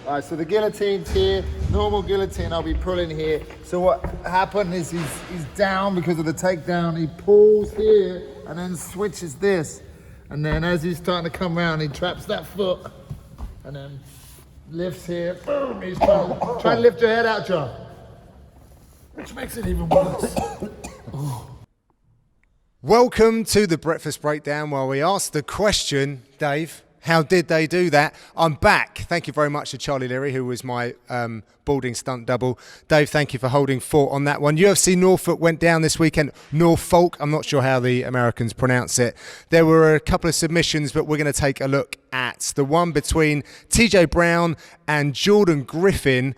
All right, so the guillotine's here, normal guillotine, I'll be pulling here. So what happened is he's down because of the takedown. He pulls here and then switches this. And then as he's starting to come around, he traps that foot and then lifts here. Boom, he's trying to lift your head out, John. Which makes it even worse. Welcome to the Breakfast Breakdown, where we ask the question, Dave, how did they do that? I'm back. Thank you very much to Charlie Leary, who was my balding stunt double. Dave, thank you for holding fort on that one. UFC Norfolk went down this weekend. Norfolk, I'm not sure how the Americans pronounce it. There were a couple of submissions, but we're going to take a look at the one between TJ Brown and Jordan Griffin.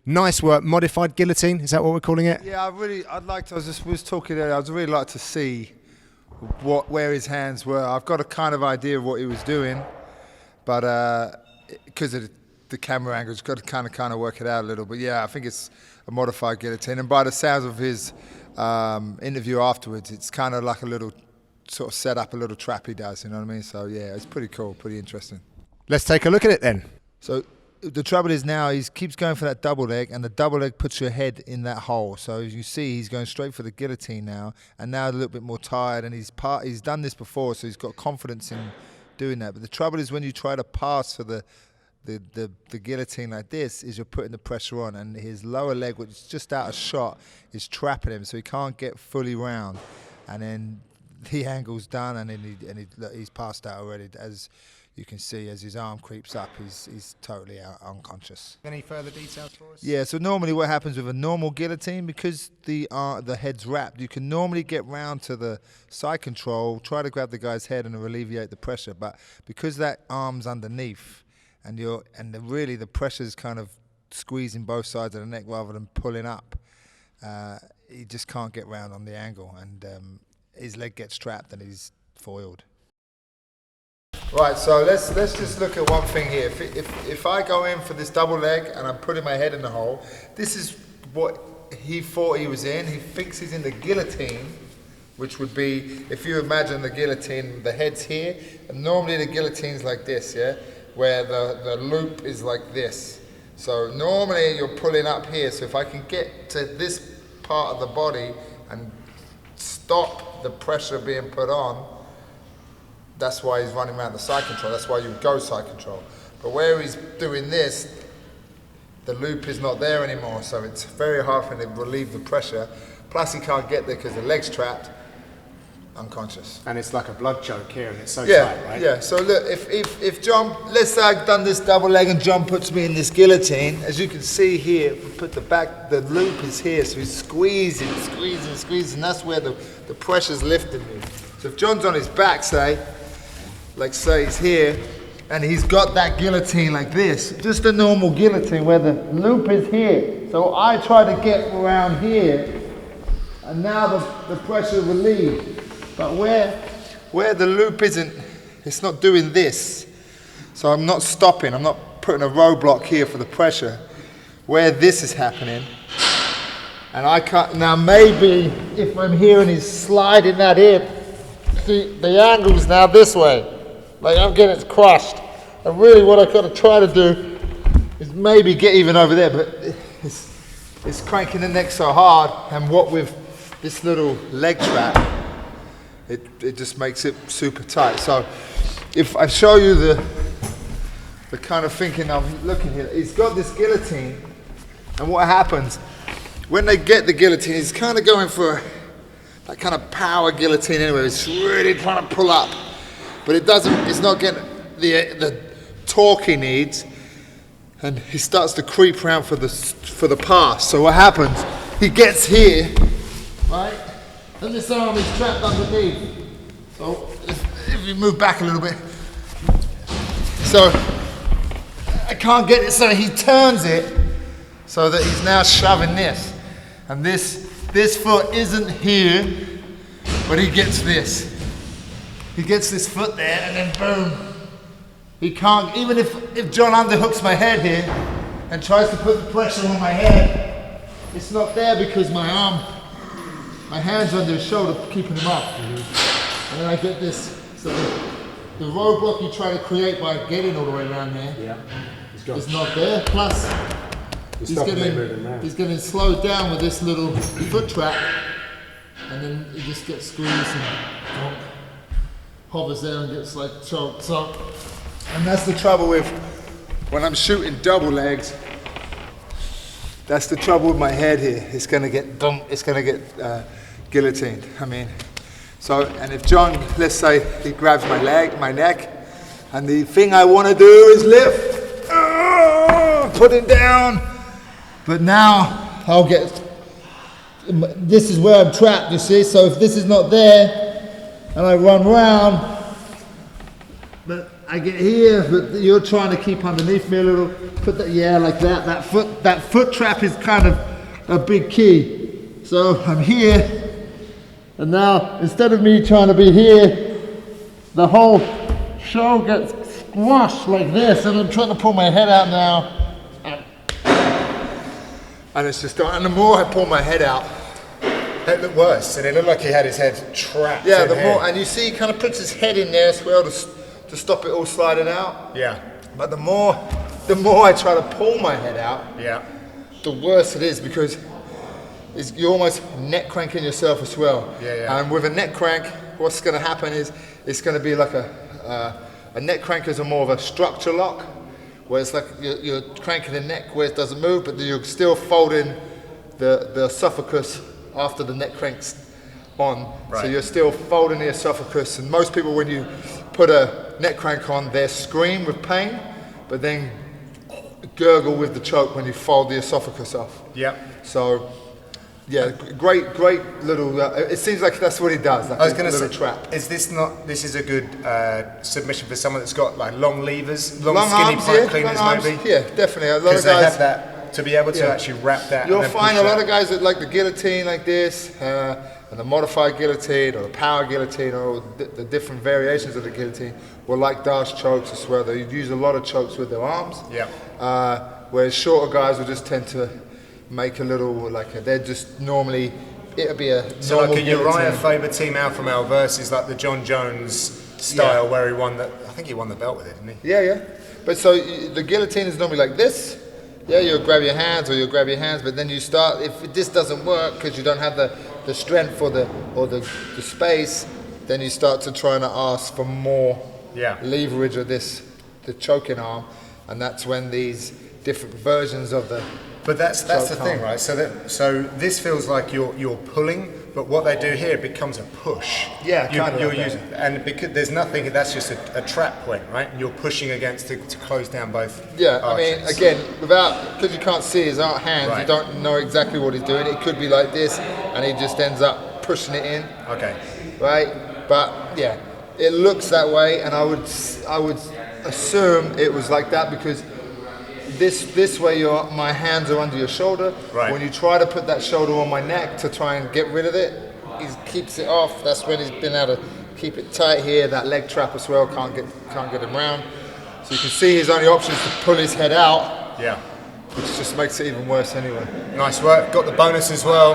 Nice work. Modified guillotine, is that what we're calling it? Yeah, I was talking earlier, I'd really like to see where his hands were. I've got a kind of idea of what he was doing, but because of the camera angle, it's got to kind of work it out a little. But yeah, I think it's a modified guillotine. And by the sounds of his interview afterwards, it's kind of like a little sort of set up, a little trap he does, you know what I mean? So yeah, it's pretty cool, pretty interesting. Let's take a look at it then. So the trouble is now he keeps going for that double leg, and the double leg puts your head in that hole. So as you see, he's going straight for the guillotine now, and now a little bit more tired, and he's done this before, so he's got confidence in doing that. But the trouble is when you try to pass for the guillotine like this, is you're putting the pressure on, and his lower leg, which is just out of shot, is trapping him, so he can't get fully round. And then the angle's done, and then he's passed out already. As you can see, as his arm creeps up, he's totally unconscious. Any further details for us? Yeah, so normally what happens with a normal guillotine, because the head's wrapped, you can normally get round to the side control, try to grab the guy's head and alleviate the pressure. But because that arm's underneath, and really the pressure's kind of squeezing both sides of the neck rather than pulling up, he just can't get round on the angle, and his leg gets trapped and he's foiled. Right, so let's just look at one thing here. If I go in for this double leg and I'm putting my head in the hole, this is what he thought he was in. He thinks he's in the guillotine, which would be, if you imagine the guillotine, the head's here, and normally the guillotine's like this, yeah, where the loop is like this. So normally you're pulling up here, so if I can get to this part of the body and stop the pressure being put on, that's why he's running around the side control. That's why you go side control. But where he's doing this, the loop is not there anymore, so it's very hard for him to relieve the pressure. Plus he can't get there because the leg's trapped, unconscious. And it's like a blood choke here, and it's so tight, right? Yeah, so look, if John, let's say I've done this double leg and John puts me in this guillotine, as you can see here, if we put the loop is here, so he's squeezing, and that's where the pressure's lifting me. So if John's on his back, say he's here, and he's got that guillotine like this, just a normal guillotine where the loop is here. So I try to get around here, and now the pressure relieved. But where the loop isn't, it's not doing this. So I'm not stopping, I'm not putting a roadblock here for the pressure. Where this is happening, and I can't, now maybe if I'm here and he's sliding that in, see, the angle's now this way. Like I'm getting it crushed. And really what I've got to try to do is maybe get even over there, but it's cranking the neck so hard, and what with this little leg trap, it just makes it super tight. So if I show you the kind of thinking I'm looking here, he's got this guillotine, and what happens, when they get the guillotine, he's kind of going for that kind of power guillotine anyway, it's really trying to pull up. But it's not getting the torque he needs, and he starts to creep around for the pass. So what happens, he gets here, right, and this arm is trapped underneath. So if you move back a little bit, so I can't get it, so he turns it so that he's now shoving this. And this foot isn't here, but he gets this. He gets this foot there, and then boom. He can't, even if John underhooks my head here and tries to put the pressure on my head, it's not there because my hand's under his shoulder keeping him up. And then I get this, so the roadblock you try to create by getting all the way around here, is not there. Plus, he's getting slowed down with this little foot trap, and then he just gets squeezed and hovers there and gets like choked. So, and that's the trouble with when I'm shooting double legs. That's the trouble with my head here. It's gonna get guillotined. I mean, so, and if John, let's say he grabs my neck, and the thing I want to do is lift, put it down. But now I'll get. This is where I'm trapped. You see. So if this is not there, and I run round, but I get here, but you're trying to keep underneath me a little. Put that, yeah, like that. That foot trap is kind of a big key. So I'm here, and now instead of me trying to be here, the whole show gets squashed like this, and I'm trying to pull my head out now. And it's just, and the more I pull my head out, it looked worse, and it looked like he had his head trapped. Yeah, the more, and you see, he kind of puts his head in there as well to stop it all sliding out. Yeah. But the more I try to pull my head out, yeah, the worse it is, because you're almost neck cranking yourself as well. Yeah. And with a neck crank, what's going to happen is it's going to be like a neck crank is more of a structure lock, where it's like you're cranking the neck where it doesn't move, but you're still folding the esophagus after the neck crank's on. Right. So you're still folding the esophagus, and most people, when you put a neck crank on, they scream with pain, but then gurgle with the choke when you fold the esophagus off. Yeah. So, yeah, great little. It seems like that's what he does. Like I was going to say, trap. Is this not? This is a good submission for someone that's got like long levers, long long skinny arms, pipe cleaners, maybe. Yeah, definitely. A lot of Because they guys have that to be able to actually wrap that. You'll and then find a push lot that. of guys that like the guillotine like this, and the modified guillotine, or the power guillotine, or the different variations of the guillotine, will like dash chokes as well. They use a lot of chokes with their arms. Yeah. Whereas shorter guys will just tend to make a little, they're just normally, it'll be a So normal like a Uriah guillotine. Faber team alpha male versus like the John Jones style where he won I think he won the belt with it, didn't he? Yeah. But so the guillotine is normally like this. Yeah, you'll grab your hands, but then you start, if this doesn't work because you don't have the strength or the space, then you start to try and ask for more leverage of the choking arm, and that's when these different versions of the. But that's the thing, right? So this feels like you're pulling, but what they do here, it becomes a push. Yeah, you're using, and because there's nothing, that's just a trap point, right? And you're pushing against to close down both. Yeah, arches. I mean, again, because you can't see his hands, Right. you don't know exactly what he's doing. It could be like this, and he just ends up pushing it in. Okay. Right, but yeah, it looks that way, and I would assume it was like that because this way my hands are under your shoulder. Right. When you try to put that shoulder on my neck to try and get rid of it, he keeps it off. That's when he's been able to keep it tight here. That leg trap as well can't get him round. So you can see his only option is to pull his head out. Yeah. Which just makes it even worse anyway. Nice work. Got the bonus as well.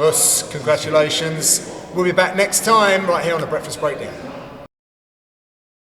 Us, congratulations. We'll be back next time right here on the Breakfast Breakdown.